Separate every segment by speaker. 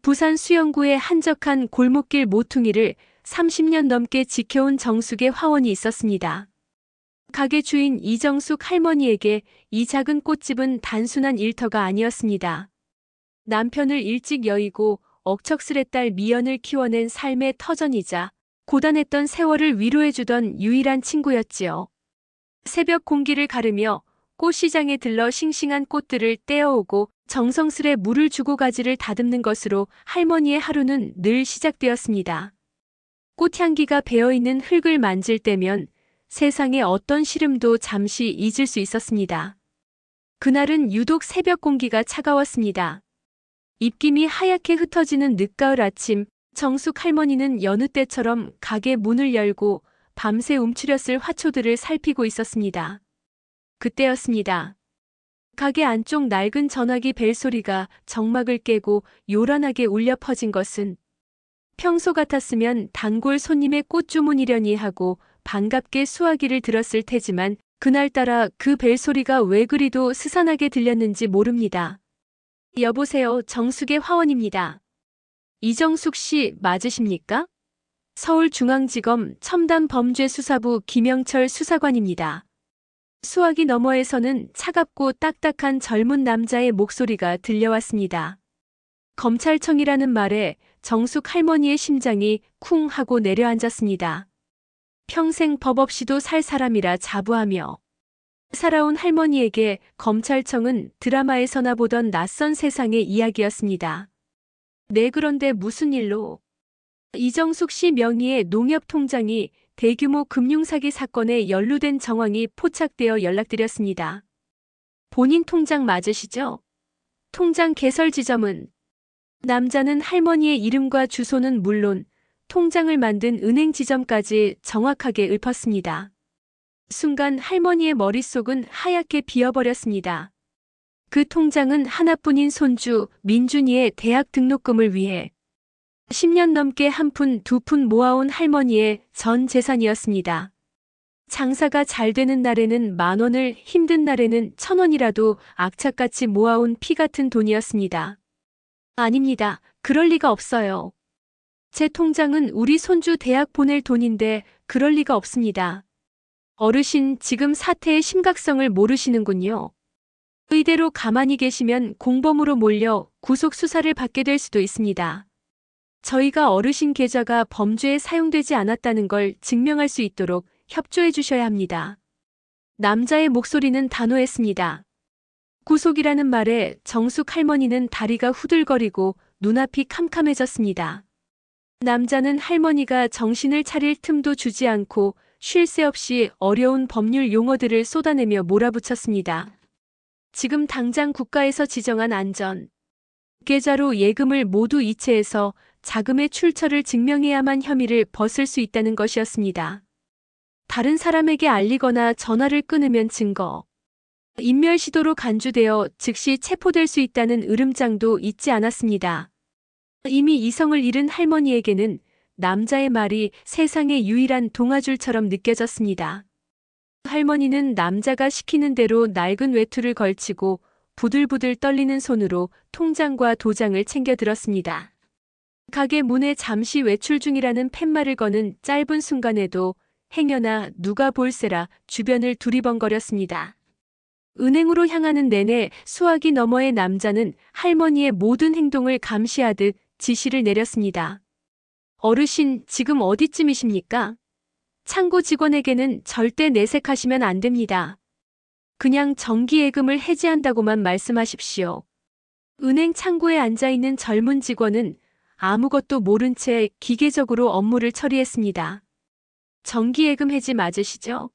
Speaker 1: 부산 수영구의 한적한 골목길 모퉁이를 30년 넘게 지켜온 정숙의 화원이 있었습니다. 가게 주인 이정숙 할머니에게 이 작은 꽃집은 단순한 일터가 아니었습니다. 남편을 일찍 여의고 억척스레 미연을 키워낸 삶의 터전이자 고단했던 세월을 위로해주던 유일한 친구였지요. 새벽 공기를 가르며 꽃시장에 들러 싱싱한 꽃들을 떼어오고 정성스레 물을 주고 가지를 다듬는 것으로 할머니의 하루는 늘 시작되었습니다. 꽃향기가 배어있는 흙을 만질 때면 세상의 어떤 시름도 잠시 잊을 수 있었습니다. 그날은 유독 새벽 공기가 차가웠습니다. 입김이 하얗게 흩어지는 늦가을 아침, 정숙 할머니는 여느 때처럼 가게 문을 열고 밤새 움츠렸을 화초들을 살피고 있었습니다. 그때였습니다. 가게 안쪽 낡은 전화기 벨소리가 정막을 깨고 요란하게 울려 퍼진 것은 평소 같았으면 단골 손님의 꽃 주문이려니 하고 반갑게 수화기를 들었을 테지만 그날따라 그 벨소리가 왜 그리도 스산하게 들렸는지 모릅니다. 여보세요, 정숙의 화원입니다. 이정숙 씨 맞으십니까? 서울중앙지검 첨단범죄수사부 김영철 수사관입니다. 수화기 너머에서는 차갑고 딱딱한 젊은 남자의 목소리가 들려왔습니다. 검찰청이라는 말에 정숙 할머니의 심장이 쿵 하고 내려앉았습니다. 평생 법 없이도 살 사람이라 자부하며 살아온 할머니에게 검찰청은 드라마에서나 보던 낯선 세상의 이야기였습니다. 네, 그런데 무슨 일로? 이정숙 씨 명의의 농협통장이 대규모 금융사기 사건에 연루된 정황이 포착되어 연락드렸습니다. 본인 통장 맞으시죠? 통장 개설 지점은? 남자는 할머니의 이름과 주소는 물론 통장을 만든 은행 지점까지 정확하게 읊었습니다. 순간 할머니의 머릿속은 하얗게 비어버렸습니다. 그 통장은 하나뿐인 손주 민준이의 대학 등록금을 위해 10년 넘게 한 푼, 두 푼 모아온 할머니의 전 재산이었습니다. 장사가 잘 되는 날에는 10,000원을, 힘든 날에는 1,000원이라도 악착같이 모아온 피 같은 돈이었습니다. 아닙니다. 그럴 리가 없어요. 제 통장은 우리 손주 대학 보낼 돈인데 그럴 리가 없습니다. 어르신, 지금 사태의 심각성을 모르시는군요. 이대로 가만히 계시면 공범으로 몰려 구속 수사를 받게 될 수도 있습니다. 저희가 어르신 계좌가 범죄에 사용되지 않았다는 걸 증명할 수 있도록 협조해 주셔야 합니다. 남자의 목소리는 단호했습니다. 구속이라는 말에 정숙 할머니는 다리가 후들거리고 눈앞이 캄캄해졌습니다. 남자는 할머니가 정신을 차릴 틈도 주지 않고 쉴 새 없이 어려운 법률 용어들을 쏟아내며 몰아붙였습니다. 지금 당장 국가에서 지정한 안전 계좌로 예금을 모두 이체해서 자금의 출처를 증명해야만 혐의를 벗을 수 있다는 것이었습니다. 다른 사람에게 알리거나 전화를 끊으면 증거 인멸 시도로 간주되어 즉시 체포될 수 있다는 으름장도 잊지 않았습니다. 이미 이성을 잃은 할머니에게는 남자의 말이 세상의 유일한 동아줄처럼 느껴졌습니다. 할머니는 남자가 시키는 대로 낡은 외투를 걸치고 부들부들 떨리는 손으로 통장과 도장을 챙겨 들었습니다. 가게 문에 잠시 외출 중이라는 팻말을 거는 짧은 순간에도 행여나 누가 볼세라 주변을 두리번거렸습니다. 은행으로 향하는 내내 수화기 너머의 남자는 할머니의 모든 행동을 감시하듯 지시를 내렸습니다. 어르신, 지금 어디쯤이십니까? 창고 직원에게는 절대 내색하시면 안 됩니다. 그냥 정기예금을 해지한다고만 말씀하십시오. 은행 창고에 앉아있는 젊은 직원은 아무것도 모른 채 기계적으로 업무를 처리했습니다. 정기예금 해지 맞으시죠?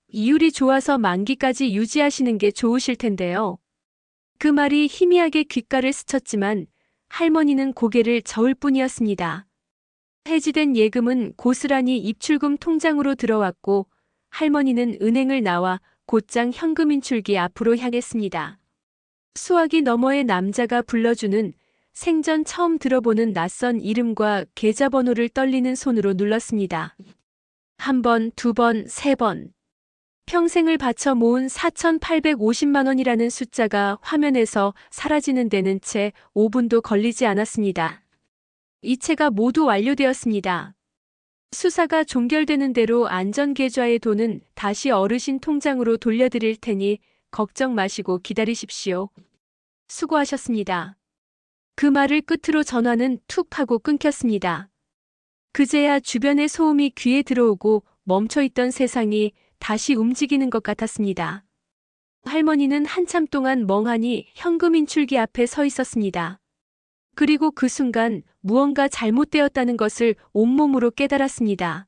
Speaker 1: 이율이 좋아서 만기까지 유지하시는 게 좋으실 텐데요. 그 말이 희미하게 귓가를 스쳤지만 할머니는 고개를 저을 뿐이었습니다. 해지된 예금은 고스란히 입출금 통장으로 들어왔고 할머니는 은행을 나와 곧장 현금 인출기 앞으로 향했습니다. 수화기 너머의 남자가 불러주는 생전 처음 들어보는 낯선 이름과 계좌번호를 떨리는 손으로 눌렀습니다. 한 번, 두 번, 세 번. 평생을 바쳐 모은 4,850만 원이라는 숫자가 화면에서 사라지는 데는 채 5분도 걸리지 않았습니다. 이체가 모두 완료되었습니다. 수사가 종결되는 대로 안전계좌의 돈은 다시 어르신 통장으로 돌려드릴 테니 걱정 마시고 기다리십시오. 수고하셨습니다. 그 말을 끝으로 전화는 툭 하고 끊겼습니다. 그제야 주변의 소음이 귀에 들어오고 멈춰있던 세상이 다시 움직이는 것 같았습니다. 할머니는 한참 동안 멍하니 현금 인출기 앞에 서 있었습니다. 그리고 그 순간 무언가 잘못되었다는 것을 온몸으로 깨달았습니다.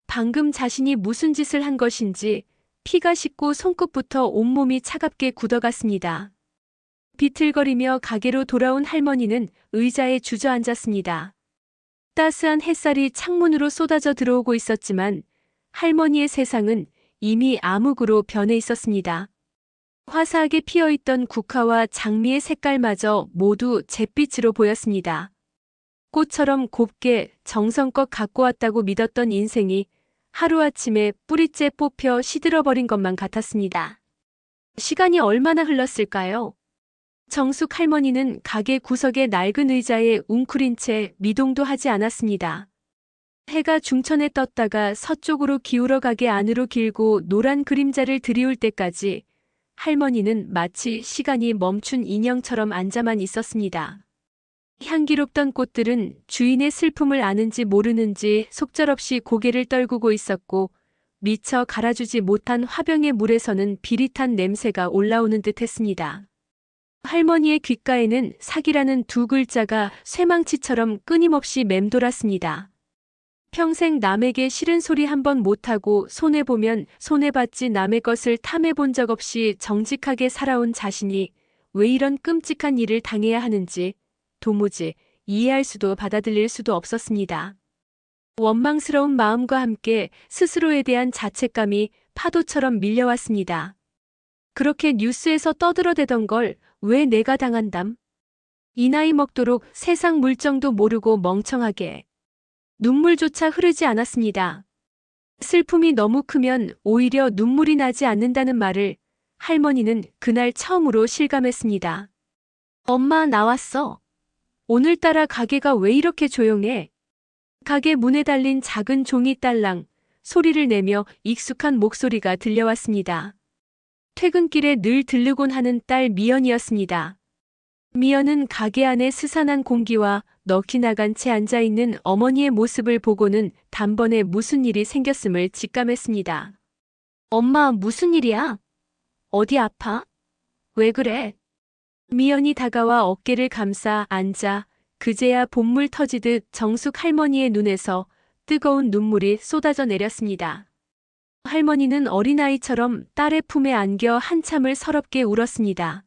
Speaker 1: 방금 자신이 무슨 짓을 한 것인지 피가 식고 손끝부터 온몸이 차갑게 굳어갔습니다. 비틀거리며 가게로 돌아온 할머니는 의자에 주저앉았습니다. 따스한 햇살이 창문으로 쏟아져 들어오고 있었지만 할머니의 세상은 이미 암흑으로 변해 있었습니다. 화사하게 피어있던 국화와 장미의 색깔마저 모두 잿빛으로 보였습니다. 꽃처럼 곱게 정성껏 갖고 왔다고 믿었던 인생이 하루아침에 뿌리째 뽑혀 시들어버린 것만 같았습니다. 시간이 얼마나 흘렀을까요? 정숙 할머니는 가게 구석의 낡은 의자에 웅크린 채 미동도 하지 않았습니다. 해가 중천에 떴다가 서쪽으로 기울어 가게 안으로 길고 노란 그림자를 들이울 때까지 할머니는 마치 시간이 멈춘 인형처럼 앉아만 있었습니다. 향기롭던 꽃들은 주인의 슬픔을 아는지 모르는지 속절없이 고개를 떨구고 있었고 미처 갈아주지 못한 화병의 물에서는 비릿한 냄새가 올라오는 듯했습니다. 할머니의 귓가에는 사기라는 두 글자가 쇠망치처럼 끊임없이 맴돌았습니다. 평생 남에게 싫은 소리 한 번 못하고 손해보면 손해봤지 남의 것을 탐해본 적 없이 정직하게 살아온 자신이 왜 이런 끔찍한 일을 당해야 하는지 도무지 이해할 수도 받아들일 수도 없었습니다. 원망스러운 마음과 함께 스스로에 대한 자책감이 파도처럼 밀려왔습니다. 그렇게 뉴스에서 떠들어대던 걸 왜 내가 당한담? 이 나이 먹도록 세상 물정도 모르고 멍청하게. 눈물조차 흐르지 않았습니다. 슬픔이 너무 크면 오히려 눈물이 나지 않는다는 말을 할머니는 그날 처음으로 실감했습니다. 엄마 나왔어. 오늘따라 가게가 왜 이렇게 조용해? 가게 문에 달린 작은 종이 딸랑 소리를 내며 익숙한 목소리가 들려왔습니다. 퇴근길에 늘 들르곤 하는 딸 미연이었습니다. 미연은 가게 안의 스산한 공기와 넋이 나간 채 앉아있는 어머니의 모습을 보고는 단번에 무슨 일이 생겼음을 직감했습니다. 엄마 무슨 일이야? 어디 아파? 왜 그래? 미연이 다가와 어깨를 감싸 앉아 그제야 본물 터지듯 정숙 할머니의 눈에서 뜨거운 눈물이 쏟아져 내렸습니다. 할머니는 어린아이처럼 딸의 품에 안겨 한참을 서럽게 울었습니다.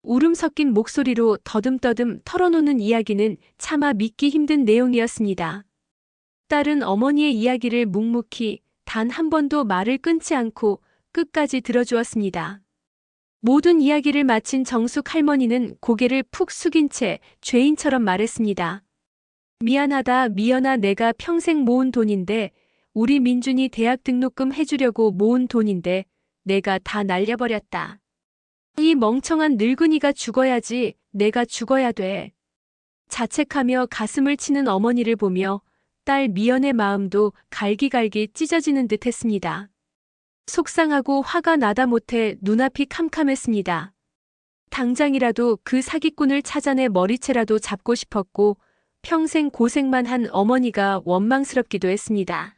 Speaker 1: 울음 섞인 목소리로 더듬더듬 털어놓는 이야기는 차마 믿기 힘든 내용이었습니다. 딸은 어머니의 이야기를 묵묵히 단 한 번도 말을 끊지 않고 끝까지 들어주었습니다. 모든 이야기를 마친 정숙 할머니는 고개를 푹 숙인 채 죄인처럼 말했습니다. 미안하다 미연아 내가 평생 모은 돈인데 우리 민준이 대학 등록금 해주려고 모은 돈인데 내가 다 날려버렸다. 이 멍청한 늙은이가 죽어야지 내가 죽어야 돼. 자책하며 가슴을 치는 어머니를 보며 딸 미연의 마음도 갈기갈기 찢어지는 듯 했습니다. 속상하고 화가 나다 못해 눈앞이 캄캄했습니다. 당장이라도 그 사기꾼을 찾아내 머리채라도 잡고 싶었고 평생 고생만 한 어머니가 원망스럽기도 했습니다.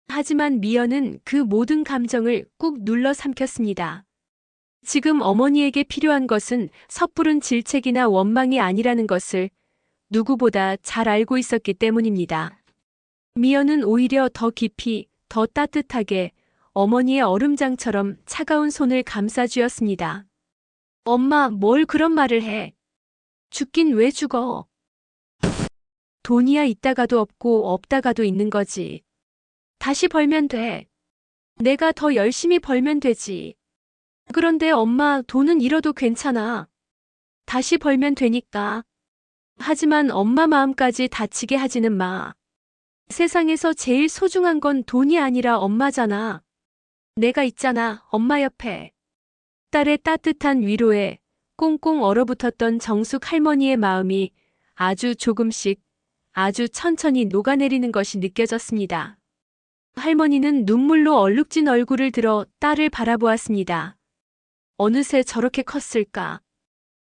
Speaker 1: 하지만 미연은 그 모든 감정을 꾹 눌러 삼켰습니다. 지금 어머니에게 필요한 것은 섣부른 질책이나 원망이 아니라는 것을 누구보다 잘 알고 있었기 때문입니다. 미연은 오히려 더 깊이, 더 따뜻하게 어머니의 얼음장처럼 차가운 손을 감싸주었습니다. 엄마, 뭘 그런 말을 해? 죽긴 왜 죽어? 돈이야 있다가도 없고 없다가도 있는 거지. 다시 벌면 돼. 내가 더 열심히 벌면 되지. 그런데 엄마 돈은 잃어도 괜찮아. 다시 벌면 되니까. 하지만 엄마 마음까지 다치게 하지는 마. 세상에서 제일 소중한 건 돈이 아니라 엄마잖아. 내가 있잖아, 엄마 옆에. 딸의 따뜻한 위로에 꽁꽁 얼어붙었던 정숙 할머니의 마음이 아주 조금씩 아주 천천히 녹아내리는 것이 느껴졌습니다. 할머니는 눈물로 얼룩진 얼굴을 들어 딸을 바라보았습니다. 어느새 저렇게 컸을까?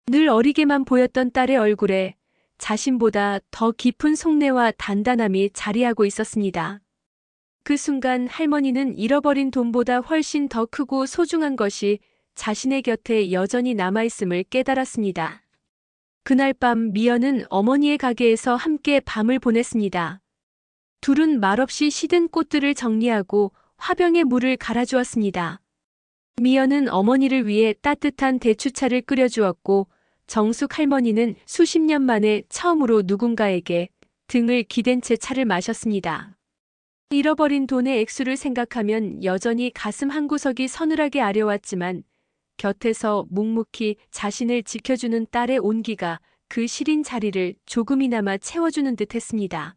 Speaker 1: 늘 어리게만 보였던 딸의 얼굴에 자신보다 더 깊은 속내와 단단함이 자리하고 있었습니다. 그 순간 할머니는 잃어버린 돈보다 훨씬 더 크고 소중한 것이 자신의 곁에 여전히 남아있음을 깨달았습니다. 그날 밤 미연은 어머니의 가게에서 함께 밤을 보냈습니다. 둘은 말없이 시든 꽃들을 정리하고 화병에 물을 갈아주었습니다. 미연은 어머니를 위해 따뜻한 대추차를 끓여주었고 정숙 할머니는 수십 년 만에 처음으로 누군가에게 등을 기댄 채 차를 마셨습니다. 잃어버린 돈의 액수를 생각하면 여전히 가슴 한구석이 서늘하게 아려왔지만 곁에서 묵묵히 자신을 지켜주는 딸의 온기가 그 시린 자리를 조금이나마 채워주는 듯했습니다.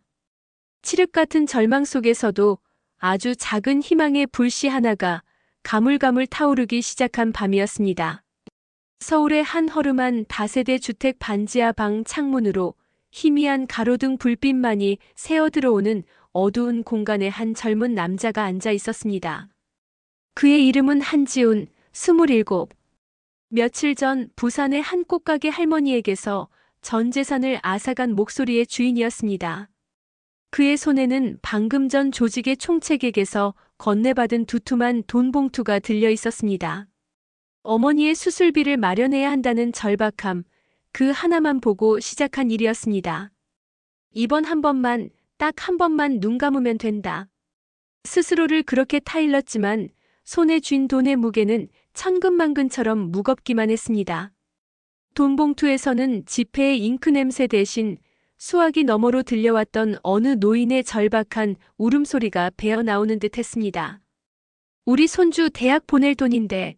Speaker 1: 칠흑 같은 절망 속에서도 아주 작은 희망의 불씨 하나가 가물가물 타오르기 시작한 밤이었습니다. 서울의 한 허름한 다세대 주택 반지하 방 창문으로 희미한 가로등 불빛만이 새어 들어오는 어두운 공간에 한 젊은 남자가 앉아 있었습니다. 그의 이름은 한지훈, 27. 며칠 전 부산의 한 꽃가게 할머니에게서 전 재산을 앗아간 목소리의 주인이었습니다. 그의 손에는 방금 전 조직의 총책에게서 건네받은 두툼한 돈 봉투가 들려 있었습니다. 어머니의 수술비를 마련해야 한다는 절박함, 그 하나만 보고 시작한 일이었습니다. 이번 한 번만, 딱 한 번만 눈 감으면 된다. 스스로를 그렇게 타일렀지만 손에 쥔 돈의 무게는 천근만근처럼 무겁기만 했습니다. 돈 봉투에서는 지폐의 잉크 냄새 대신 수화기 너머로 들려왔던 어느 노인의 절박한 울음소리가 배어나오는 듯했습니다. 우리 손주 대학 보낼 돈인데.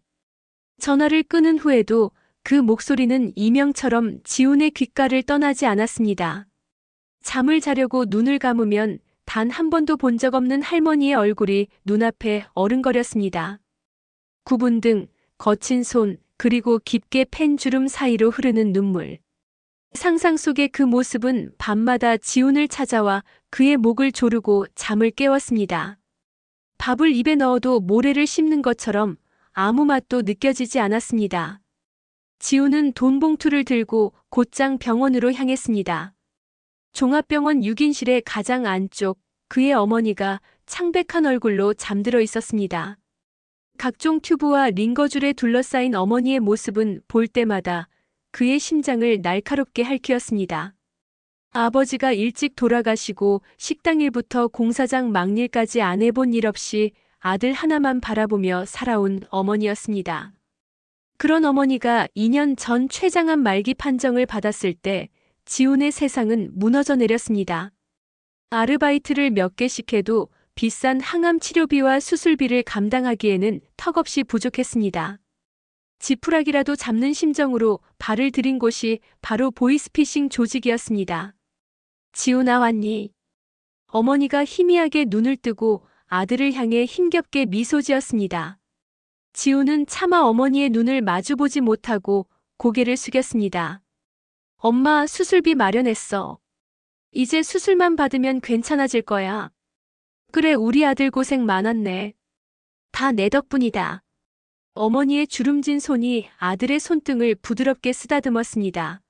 Speaker 1: 전화를 끊은 후에도 그 목소리는 이명처럼 지훈의 귓가를 떠나지 않았습니다. 잠을 자려고 눈을 감으면 단 한 번도 본 적 없는 할머니의 얼굴이 눈앞에 어른거렸습니다. 굽은 등, 거친 손, 그리고 깊게 팬 주름 사이로 흐르는 눈물. 상상 속의 그 모습은 밤마다 지훈을 찾아와 그의 목을 조르고 잠을 깨웠습니다. 밥을 입에 넣어도 모래를 씹는 것처럼 아무 맛도 느껴지지 않았습니다. 지훈은 돈 봉투를 들고 곧장 병원으로 향했습니다. 종합병원 6인실의 가장 안쪽, 그의 어머니가 창백한 얼굴로 잠들어 있었습니다. 각종 튜브와 링거줄에 둘러싸인 어머니의 모습은 볼 때마다 그의 심장을 날카롭게 핥히었습니다. 아버지가 일찍 돌아가시고 식당 일부터 공사장 막일까지 안 해본 일 없이 아들 하나만 바라보며 살아온 어머니였습니다. 그런 어머니가 2년 전 췌장암 말기 판정을 받았을 때 지훈의 세상은 무너져 내렸습니다. 아르바이트를 몇 개씩 해도 비싼 항암 치료비와 수술비를 감당하기에는 턱없이 부족했습니다. 지푸라기라도 잡는 심정으로 발을 들인 곳이 바로 보이스피싱 조직이었습니다. 지훈아 왔니? 어머니가 희미하게 눈을 뜨고 아들을 향해 힘겹게 미소 지었습니다. 지훈은 차마 어머니의 눈을 마주보지 못하고 고개를 숙였습니다. 엄마 수술비 마련했어. 이제 수술만 받으면 괜찮아질 거야. 그래 우리 아들 고생 많았네. 다 내 덕분이다. 어머니의 주름진 손이 아들의 손등을 부드럽게 쓰다듬었습니다.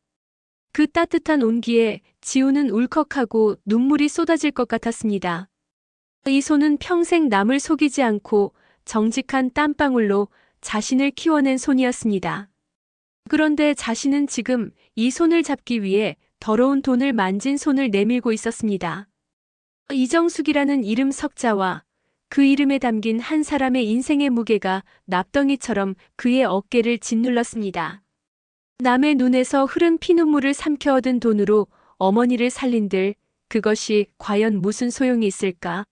Speaker 1: 그 따뜻한 온기에 지훈은 울컥하고 눈물이 쏟아질 것 같았습니다. 이 손은 평생 남을 속이지 않고 정직한 땀방울로 자신을 키워낸 손이었습니다. 그런데 자신은 지금 이 손을 잡기 위해 더러운 돈을 만진 손을 내밀고 있었습니다. 이정숙이라는 이름 석자와 그 이름에 담긴 한 사람의 인생의 무게가 납덩이처럼 그의 어깨를 짓눌렀습니다. 남의 눈에서 흐른 피눈물을 삼켜 얻은 돈으로 어머니를 살린들 그것이 과연 무슨 소용이 있을까?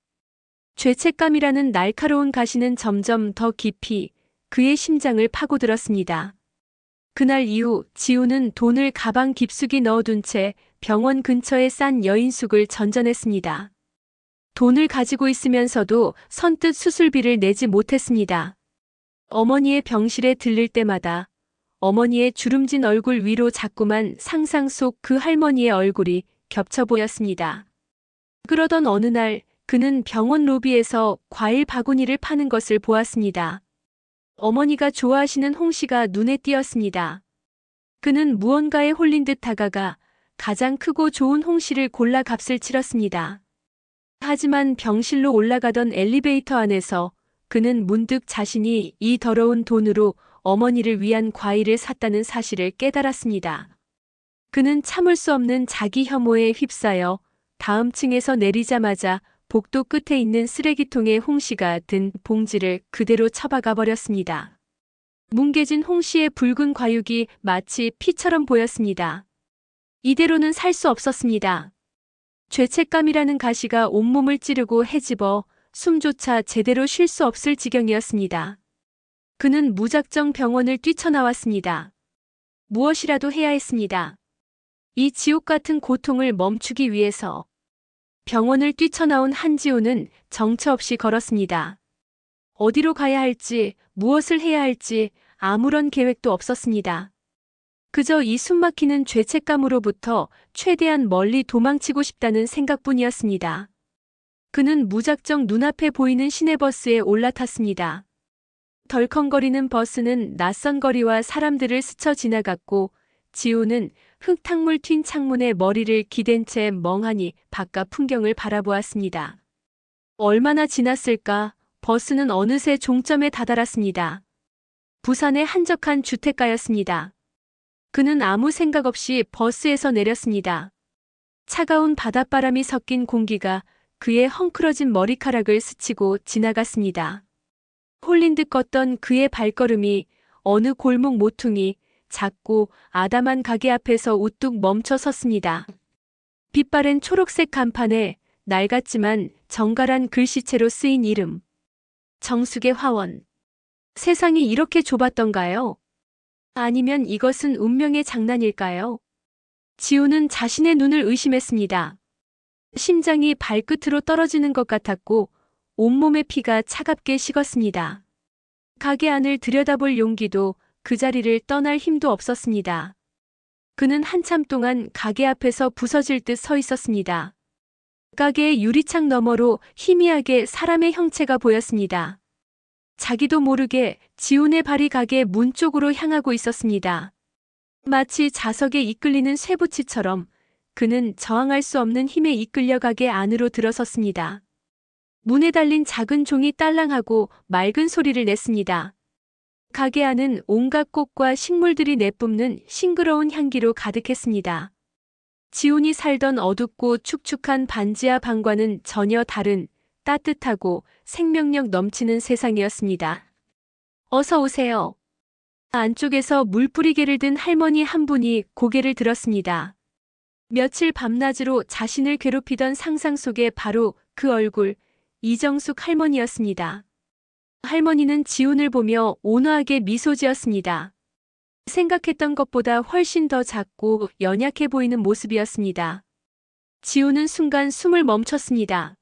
Speaker 1: 죄책감이라는 날카로운 가시는 점점 더 깊이 그의 심장을 파고들었습니다. 그날 이후 지훈은 돈을 가방 깊숙이 넣어둔 채 병원 근처에 싼 여인숙을 전전했습니다. 돈을 가지고 있으면서도 선뜻 수술비를 내지 못했습니다. 어머니의 병실에 들릴 때마다 어머니의 주름진 얼굴 위로 자꾸만 상상 속 그 할머니의 얼굴이 겹쳐 보였습니다. 그러던 어느 날 그는 병원 로비에서 과일 바구니를 파는 것을 보았습니다. 어머니가 좋아하시는 홍시가 눈에 띄었습니다. 그는 무언가에 홀린 듯 다가가 가장 크고 좋은 홍시를 골라 값을 치렀습니다. 하지만 병실로 올라가던 엘리베이터 안에서 그는 문득 자신이 이 더러운 돈으로 어머니를 위한 과일을 샀다는 사실을 깨달았습니다. 그는 참을 수 없는 자기 혐오에 휩싸여 다음 층에서 내리자마자 복도 끝에 있는 쓰레기통에 홍시가 든 봉지를 그대로 처박아 버렸습니다. 뭉개진 홍시의 붉은 과육이 마치 피처럼 보였습니다. 이대로는 살 수 없었습니다. 죄책감이라는 가시가 온몸을 찌르고 헤집어 숨조차 제대로 쉴 수 없을 지경이었습니다. 그는 무작정 병원을 뛰쳐나왔습니다. 무엇이라도 해야 했습니다. 이 지옥 같은 고통을 멈추기 위해서. 병원을 뛰쳐나온 한지호는 정처 없이 걸었습니다. 어디로 가야 할지, 무엇을 해야 할지 아무런 계획도 없었습니다. 그저 이 숨막히는 죄책감으로부터 최대한 멀리 도망치고 싶다는 생각뿐이었습니다. 그는 무작정 눈앞에 보이는 시내버스에 올라탔습니다. 덜컹거리는 버스는 낯선 거리와 사람들을 스쳐 지나갔고 지호는 흙탕물 튄 창문에 머리를 기댄 채 멍하니 바깥 풍경을 바라보았습니다. 얼마나 지났을까? 버스는 어느새 종점에 다다랐습니다. 부산의 한적한 주택가였습니다. 그는 아무 생각 없이 버스에서 내렸습니다. 차가운 바닷바람이 섞인 공기가 그의 헝클어진 머리카락을 스치고 지나갔습니다. 홀린 듯 걷던 그의 발걸음이 어느 골목 모퉁이 작고 아담한 가게 앞에서 우뚝 멈춰 섰습니다. 빛바랜 초록색 간판에 낡았지만 정갈한 글씨체로 쓰인 이름. 정숙의 화원. 세상이 이렇게 좁았던가요? 아니면 이것은 운명의 장난일까요? 지우는 자신의 눈을 의심했습니다. 심장이 발끝으로 떨어지는 것 같았고 온몸의 피가 차갑게 식었습니다. 가게 안을 들여다볼 용기도 그 자리를 떠날 힘도 없었습니다. 그는 한참 동안 가게 앞에서 부서질 듯 서 있었습니다. 가게의 유리창 너머로 희미하게 사람의 형체가 보였습니다. 자기도 모르게 지훈의 발이 가게 문 쪽으로 향하고 있었습니다. 마치 자석에 이끌리는 쇠붙이처럼 그는 저항할 수 없는 힘에 이끌려 가게 안으로 들어섰습니다. 문에 달린 작은 종이 딸랑하고 맑은 소리를 냈습니다. 가게 안은 온갖 꽃과 식물들이 내뿜는 싱그러운 향기로 가득했습니다. 지훈이 살던 어둡고 축축한 반지하 방과는 전혀 다른 따뜻하고 생명력 넘치는 세상이었습니다. 어서 오세요. 안쪽에서 물뿌리개를 든 할머니 한 분이 고개를 들었습니다. 며칠 밤낮으로 자신을 괴롭히던 상상 속에 바로 그 얼굴, 이정숙 할머니였습니다. 할머니는 지훈을 보며 온화하게 미소 지었습니다. 생각했던 것보다 훨씬 더 작고 연약해 보이는 모습이었습니다. 지훈은 순간 숨을 멈췄습니다.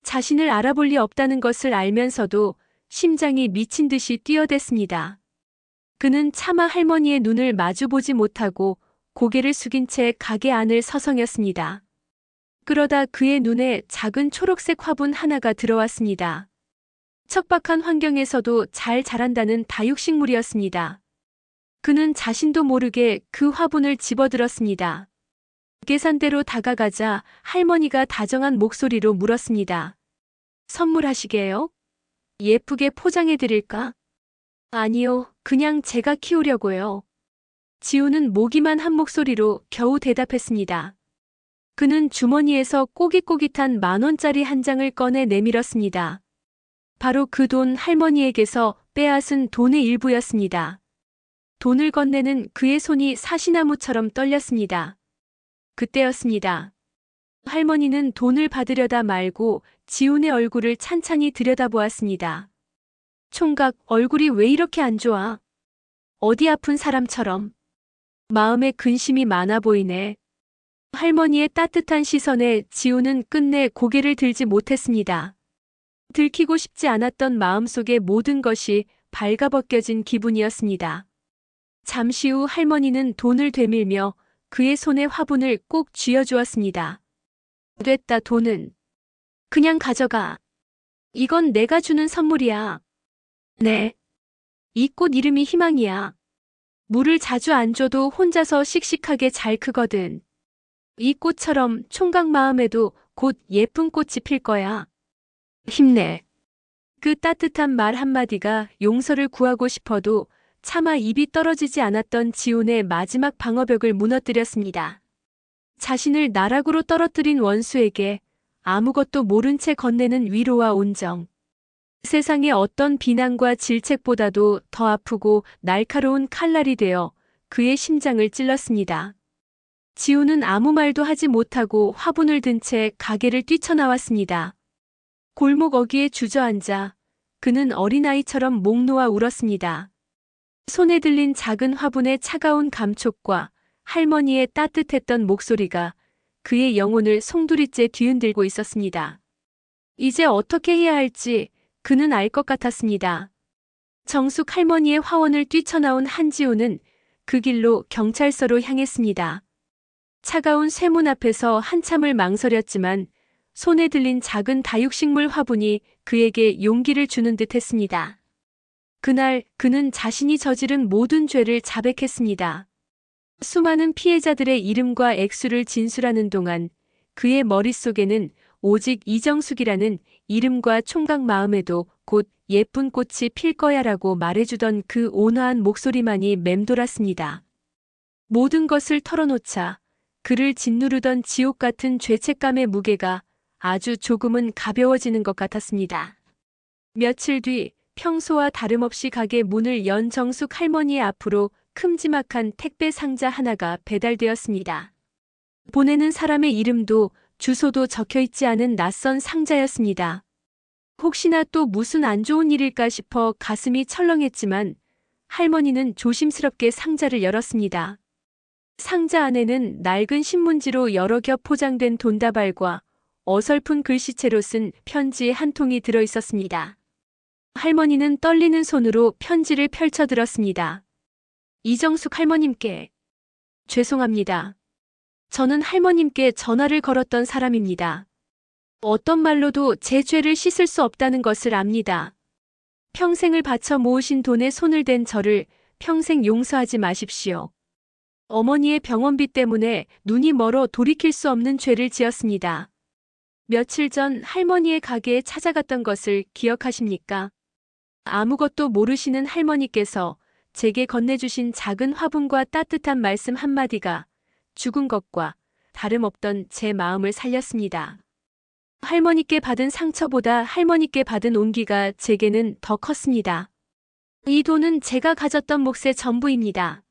Speaker 1: 자신을 알아볼 리 없다는 것을 알면서도 심장이 미친 듯이 뛰어댔습니다. 그는 차마 할머니의 눈을 마주보지 못하고 고개를 숙인 채 가게 안을 서성였습니다. 그러다 그의 눈에 작은 초록색 화분 하나가 들어왔습니다. 척박한 환경에서도 잘 자란다는 다육식물이었습니다. 그는 자신도 모르게 그 화분을 집어들었습니다. 계산대로 다가가자 할머니가 다정한 목소리로 물었습니다. 선물하시게요? 예쁘게 포장해드릴까? 아니요, 그냥 제가 키우려고요. 지우는 모기만 한 목소리로 겨우 대답했습니다. 그는 주머니에서 꼬깃꼬깃한 10,000원짜리 한 장을 꺼내 내밀었습니다. 바로 그 돈 할머니에게서 빼앗은 돈의 일부였습니다. 돈을 건네는 그의 손이 사시나무처럼 떨렸습니다. 그때였습니다. 할머니는 돈을 받으려다 말고 지훈의 얼굴을 찬찬히 들여다보았습니다. 총각, 얼굴이 왜 이렇게 안 좋아? 어디 아픈 사람처럼. 마음에 근심이 많아 보이네. 할머니의 따뜻한 시선에 지훈은 끝내 고개를 들지 못했습니다. 들키고 싶지 않았던 마음속의 모든 것이 발가벗겨진 기분이었습니다. 잠시 후 할머니는 돈을 되밀며 그의 손에 화분을 꼭 쥐어주었습니다. 됐다, 돈은. 그냥 가져가. 이건 내가 주는 선물이야. 네. 이 꽃 이름이 희망이야. 물을 자주 안 줘도 혼자서 씩씩하게 잘 크거든. 이 꽃처럼 총각 마음에도 곧 예쁜 꽃이 필 거야. 힘내. 그 따뜻한 말 한마디가 용서를 구하고 싶어도 차마 입이 떨어지지 않았던 지훈의 마지막 방어벽을 무너뜨렸습니다. 자신을 나락으로 떨어뜨린 원수에게 아무것도 모른 채 건네는 위로와 온정. 세상의 어떤 비난과 질책보다도 더 아프고 날카로운 칼날이 되어 그의 심장을 찔렀습니다. 지훈은 아무 말도 하지 못하고 화분을 든 채 가게를 뛰쳐나왔습니다. 골목 어귀에 주저앉아 그는 어린아이처럼 목 놓아 울었습니다. 손에 들린 작은 화분의 차가운 감촉과 할머니의 따뜻했던 목소리가 그의 영혼을 송두리째 뒤흔들고 있었습니다. 이제 어떻게 해야 할지 그는 알 것 같았습니다. 정숙 할머니의 화원을 뛰쳐나온 한지호는 그 길로 경찰서로 향했습니다. 차가운 쇠문 앞에서 한참을 망설였지만 손에 들린 작은 다육식물 화분이 그에게 용기를 주는 듯 했습니다. 그날 그는 자신이 저지른 모든 죄를 자백했습니다. 수많은 피해자들의 이름과 액수를 진술하는 동안 그의 머릿속에는 오직 이정숙이라는 이름과 총각 마음에도 곧 예쁜 꽃이 필 거야라고 말해주던 그 온화한 목소리만이 맴돌았습니다. 모든 것을 털어놓자 그를 짓누르던 지옥 같은 죄책감의 무게가 아주 조금은 가벼워지는 것 같았습니다. 며칠 뒤 평소와 다름없이 가게 문을 연 정숙 할머니의 앞으로 큼지막한 택배 상자 하나가 배달되었습니다. 보내는 사람의 이름도 주소도 적혀있지 않은 낯선 상자였습니다. 혹시나 또 무슨 안 좋은 일일까 싶어 가슴이 철렁했지만 할머니는 조심스럽게 상자를 열었습니다. 상자 안에는 낡은 신문지로 여러 겹 포장된 돈다발과 어설픈 글씨체로 쓴 편지 한 통이 들어 있었습니다. 할머니는 떨리는 손으로 편지를 펼쳐들었습니다. 이정숙 할머님께 죄송합니다. 저는 할머님께 전화를 걸었던 사람입니다. 어떤 말로도 제 죄를 씻을 수 없다는 것을 압니다. 평생을 바쳐 모으신 돈에 손을 댄 저를 평생 용서하지 마십시오. 어머니의 병원비 때문에 눈이 멀어 돌이킬 수 없는 죄를 지었습니다. 며칠 전 할머니의 가게에 찾아갔던 것을 기억하십니까? 아무것도 모르시는 할머니께서 제게 건네주신 작은 화분과 따뜻한 말씀 한마디가 죽은 것과 다름없던 제 마음을 살렸습니다. 할머니께 받은 상처보다 할머니께 받은 온기가 제게는 더 컸습니다. 이 돈은 제가 가졌던 몫의 전부입니다.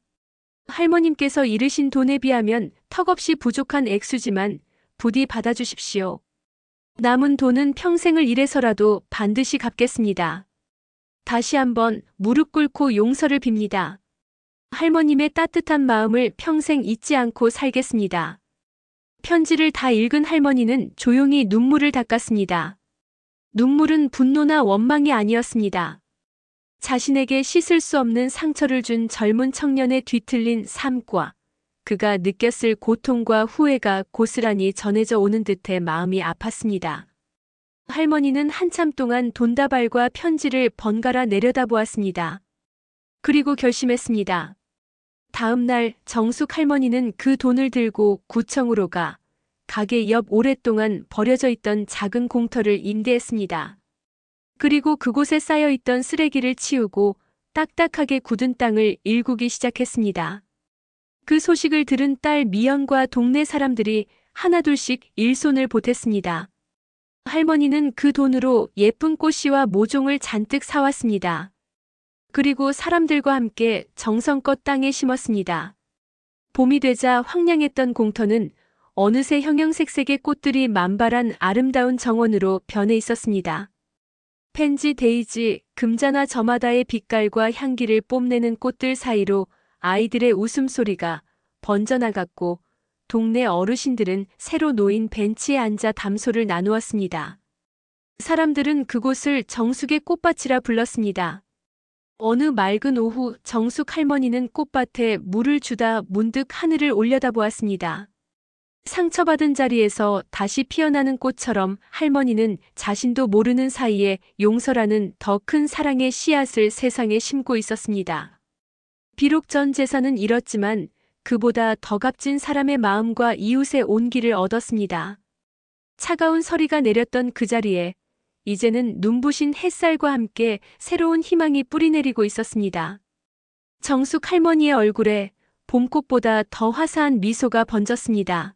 Speaker 1: 할머님께서 잃으신 돈에 비하면 턱없이 부족한 액수지만 부디 받아주십시오. 남은 돈은 평생을 일해서라도 반드시 갚겠습니다. 다시 한번 무릎 꿇고 용서를 빕니다. 할머님의 따뜻한 마음을 평생 잊지 않고 살겠습니다. 편지를 다 읽은 할머니는 조용히 눈물을 닦았습니다. 눈물은 분노나 원망이 아니었습니다. 자신에게 씻을 수 없는 상처를 준 젊은 청년의 뒤틀린 삶과 그가 느꼈을 고통과 후회가 고스란히 전해져 오는 듯해 마음이 아팠습니다. 할머니는 한참 동안 돈다발과 편지를 번갈아 내려다보았습니다. 그리고 결심했습니다. 다음 날 정숙 할머니는 그 돈을 들고 구청으로 가 가게 옆 오랫동안 버려져 있던 작은 공터를 임대했습니다. 그리고 그곳에 쌓여있던 쓰레기를 치우고 딱딱하게 굳은 땅을 일구기 시작했습니다. 그 소식을 들은 딸 미연과 동네 사람들이 하나둘씩 일손을 보탰습니다. 할머니는 그 돈으로 예쁜 꽃씨와 모종을 잔뜩 사왔습니다. 그리고 사람들과 함께 정성껏 땅에 심었습니다. 봄이 되자 황량했던 공터는 어느새 형형색색의 꽃들이 만발한 아름다운 정원으로 변해 있었습니다. 펜지, 데이지, 금자나 저마다의 빛깔과 향기를 뽐내는 꽃들 사이로 아이들의 웃음소리가 번져나갔고 동네 어르신들은 새로 놓인 벤치에 앉아 담소를 나누었습니다. 사람들은 그곳을 정숙의 꽃밭이라 불렀습니다. 어느 맑은 오후 정숙 할머니는 꽃밭에 물을 주다 문득 하늘을 올려다보았습니다. 상처받은 자리에서 다시 피어나는 꽃처럼 할머니는 자신도 모르는 사이에 용서라는 더 큰 사랑의 씨앗을 세상에 심고 있었습니다. 비록 전 재산은 잃었지만 그보다 더 값진 사람의 마음과 이웃의 온기를 얻었습니다. 차가운 서리가 내렸던 그 자리에 이제는 눈부신 햇살과 함께 새로운 희망이 뿌리내리고 있었습니다. 정숙 할머니의 얼굴에 봄꽃보다 더 화사한 미소가 번졌습니다.